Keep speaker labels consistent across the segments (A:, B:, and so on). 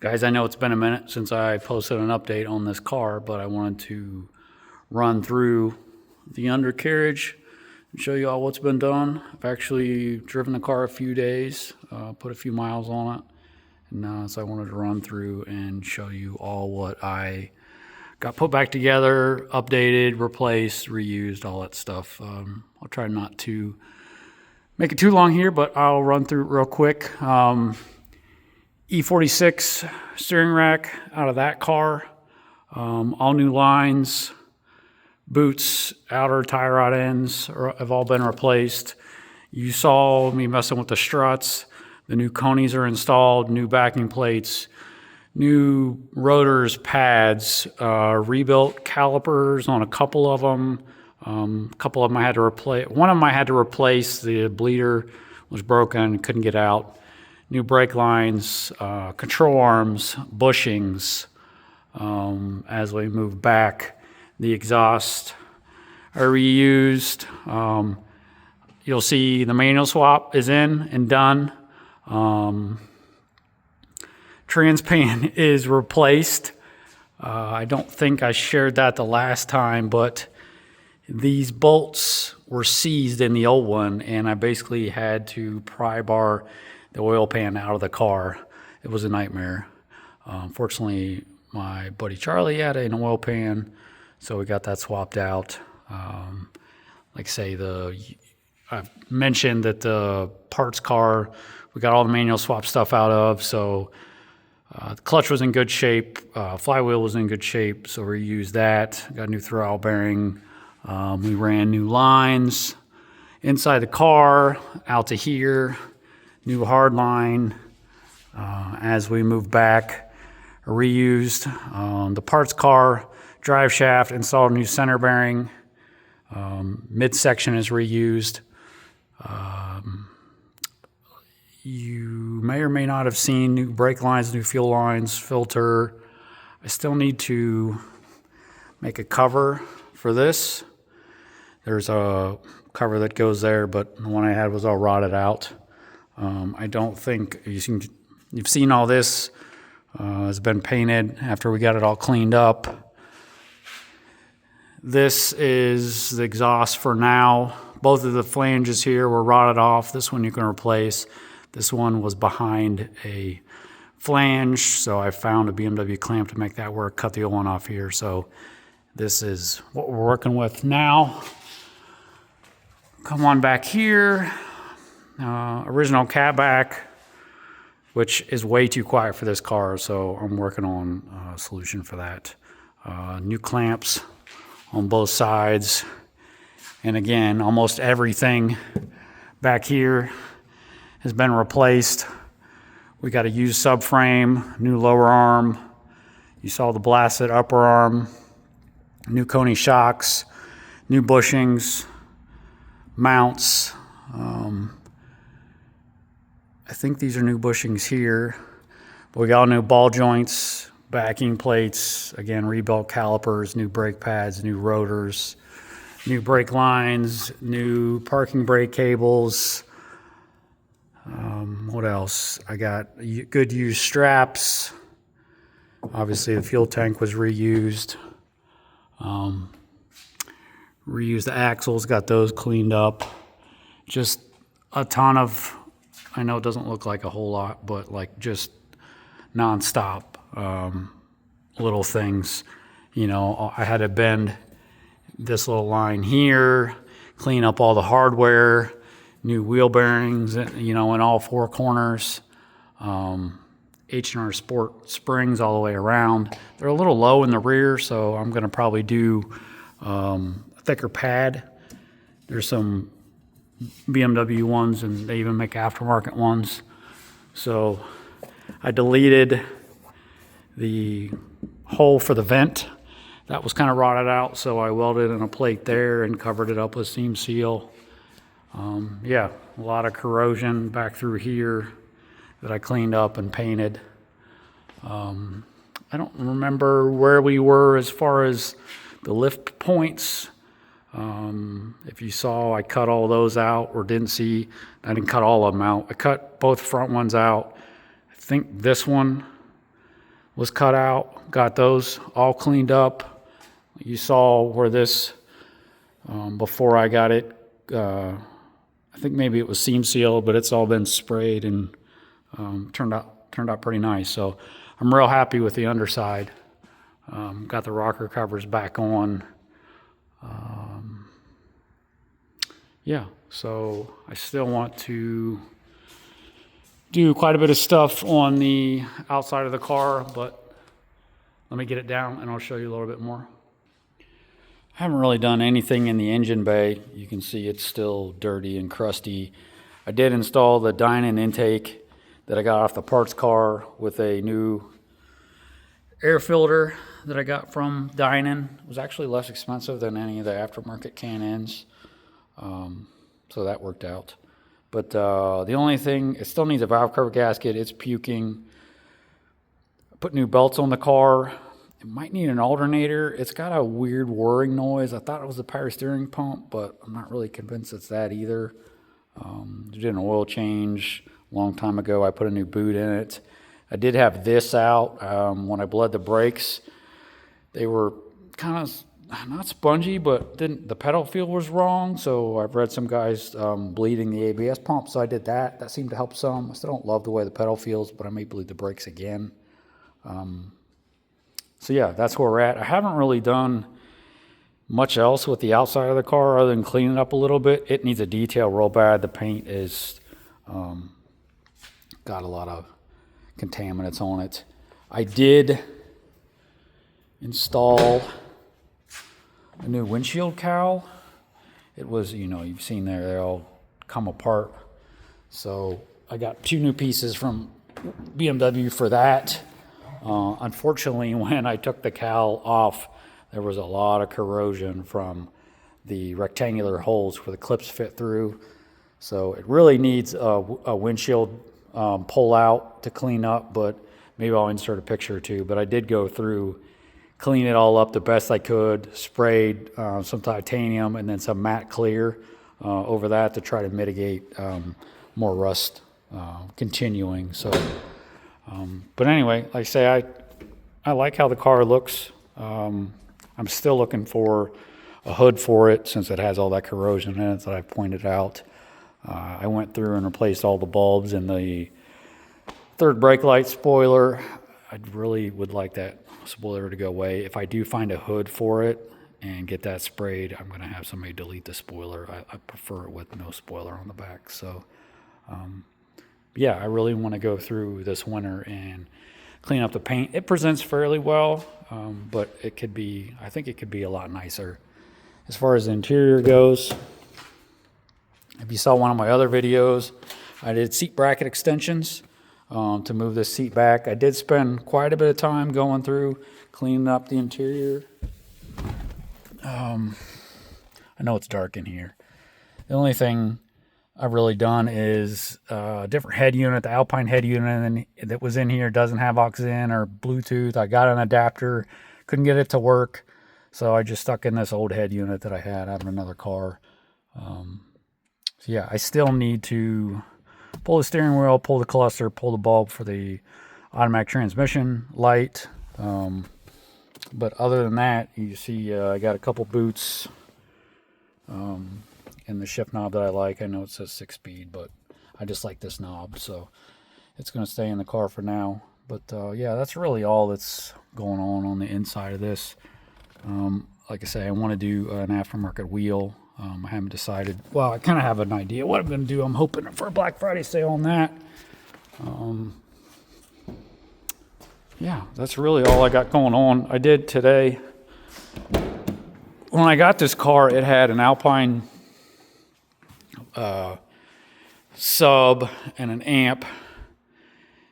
A: Guys, I know it's been a minute since I posted an update on this car, but I wanted to run through the undercarriage and show you all what's been done. I've actually driven the car a few days, put a few miles on it, and so I wanted to run through and show you all what I got put back together, updated, replaced, reused, all that stuff. I'll try not to make it too long here, but I'll run through it real quick. E36 steering rack out of that car, all new lines, boots, outer tie rod ends have all been replaced. You saw me messing with the struts. The new conies are installed, new backing plates, new rotors, pads, rebuilt calipers on a couple of them. A couple of them I had to replace. One of them I had to replace. The bleeder was broken, couldn't get out. New brake lines, control arms, bushings. As we move back, the exhaust are reused. You'll see the manual swap is in and done. Transpan is replaced. I don't think I shared that the last time, but these bolts were seized in the old one, and I basically had to pry bar the oil pan out of the car. It was a nightmare. Fortunately, my buddy Charlie had an oil pan, so we got that swapped out. Like I say, I mentioned that the parts car, we got all the manual swap stuff out of, so the clutch was in good shape, flywheel was in good shape, so we reused that. Got a new throttle bearing. We ran new lines inside the car, out to here. New hard line. As we move back, reused the parts car, drive shaft, installed a new center bearing. Midsection is reused. You may or may not have seen new brake lines, new fuel lines, filter. I still need to make a cover for this. There's a cover that goes there, but the one I had was all rotted out. I don't think you've seen all this. Has been painted after we got it all cleaned up. This is the exhaust for now. Both of the flanges here were rotted off. This one you can replace. This one was behind a flange, so I found a BMW clamp to make that work, cut the old one off here. So this is what we're working with now. Come on back here. Original catback, which is way too quiet for this car, so I'm working on a solution for that. New clamps on both sides. And again, almost everything back here has been replaced. We got a used subframe, new lower arm. You saw the blasted upper arm, new Coney shocks, new bushings, mounts. I think these are new bushings here. But we got new ball joints, backing plates, again, rebuilt calipers, new brake pads, new rotors, new brake lines, new parking brake cables. What else? I got good used straps. Obviously, the fuel tank was reused. Reused the axles, got those cleaned up. Just a ton of, I know it doesn't look like a whole lot, but like just nonstop little things. You know, I had to bend this little line here, clean up all the hardware, new wheel bearings, you know, in all four corners. H&R Sport springs all the way around. They're a little low in the rear, so I'm going to probably do a thicker pad. There's some BMW ones, and they even make aftermarket ones. So I deleted the hole for the vent. That was kind of rotted out, so I welded in a plate there and covered it up with seam seal. Yeah, a lot of corrosion back through here that I cleaned up and painted. I don't remember where we were as far as the lift points. If you saw, I cut all those out, or didn't see, I didn't cut all of them out. I cut both front ones out. I think this one was cut out. Got those all cleaned up. You saw where this, before I got it, I think maybe it was seam sealed, but it's all been sprayed and turned out pretty nice. So I'm real happy with the underside. Got the rocker covers back on. Yeah, so I still want to do quite a bit of stuff on the outside of the car, but let me get it down and I'll show you a little bit more. I haven't really done anything in the engine bay. You can see it's still dirty and crusty. I did install the Dynon intake that I got off the parts car with a new air filter that I got from Dynon. It was actually less expensive than any of the aftermarket Can-Ins. So that worked out. But the only thing, it still needs a valve cover gasket. It's puking. I put new belts on the car. It might need an alternator. It's got a weird whirring noise. I thought it was the power steering pump, but I'm not really convinced it's that either. Did an oil change a long time ago. I put a new boot in it. I did have this out when I bled the brakes. They were kind of not spongy, but the pedal feel was wrong. So I've read some guys bleeding the ABS pump, so I did that. That seemed to help some. I still don't love the way the pedal feels, but I may bleed the brakes again. So yeah, that's where we're at. I haven't really done much else with the outside of the car other than clean it up a little bit. It needs a detail real bad. The paint is got a lot of contaminants on it. I did install a new windshield cowl. It was, you've seen there, they all come apart. So I got 2 new pieces from BMW for that. Unfortunately, when I took the cowl off, there was a lot of corrosion from the rectangular holes where the clips fit through. So it really needs a windshield pull out to clean up, but maybe I'll insert a picture or two. But I did go through, clean it all up the best I could, sprayed some titanium and then some matte clear over that to try to mitigate more rust continuing. So, but anyway, like I say, I like how the car looks. I'm still looking for a hood for it since it has all that corrosion in it that I pointed out. I went through and replaced all the bulbs in the third brake light spoiler. I really would like that spoiler to go away. If I do find a hood for it and get that sprayed, I'm going to have somebody delete the spoiler. I prefer it with no spoiler on the back. So, yeah, I really want to go through this winter and clean up the paint. It presents fairly well, but it could be, I think it could be a lot nicer. As far as the interior goes, if you saw one of my other videos, I did seat bracket extensions to move this seat back. I did spend quite a bit of time going through, cleaning up the interior. I know it's dark in here. The only thing I've really done is a different head unit. The Alpine head unit that was in here doesn't have aux-in or Bluetooth. I got an adapter, couldn't get it to work, so I just stuck in this old head unit that I had out of another car. So yeah, I still need to pull the steering wheel, pull the cluster, pull the bulb for the automatic transmission light. But other than that, you see I got a couple boots and the shift knob that I like. I know it says 6-speed, but I just like this knob, so it's going to stay in the car for now. But yeah, that's really all that's going on the inside of this. Like I say, I want to do an aftermarket wheel. I haven't decided. Well, I kind of have an idea what I'm going to do. I'm hoping for a Black Friday sale on that. Yeah, that's really all I got going on. I did today. When I got this car, it had an Alpine sub and an amp.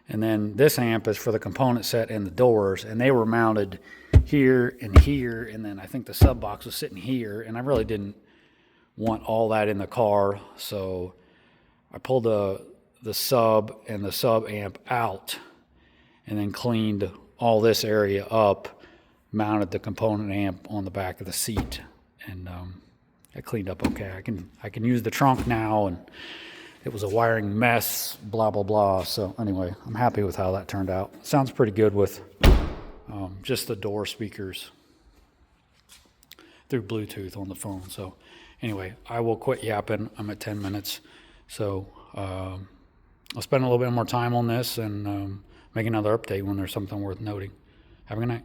A: And then this amp is for the component set and the doors. And they were mounted here and here. And then I think the sub box was sitting here. And I really didn't want all that in the car. So I pulled the sub and the sub amp out and then cleaned all this area up, mounted the component amp on the back of the seat, and I cleaned up okay. I can use the trunk now and it was a wiring mess, blah, blah, blah. So anyway, I'm happy with how that turned out. Sounds pretty good with just the door speakers through Bluetooth on the phone. So anyway, I will quit yapping. I'm at 10 minutes. So I'll spend a little bit more time on this and make another update when there's something worth noting. Have a good night.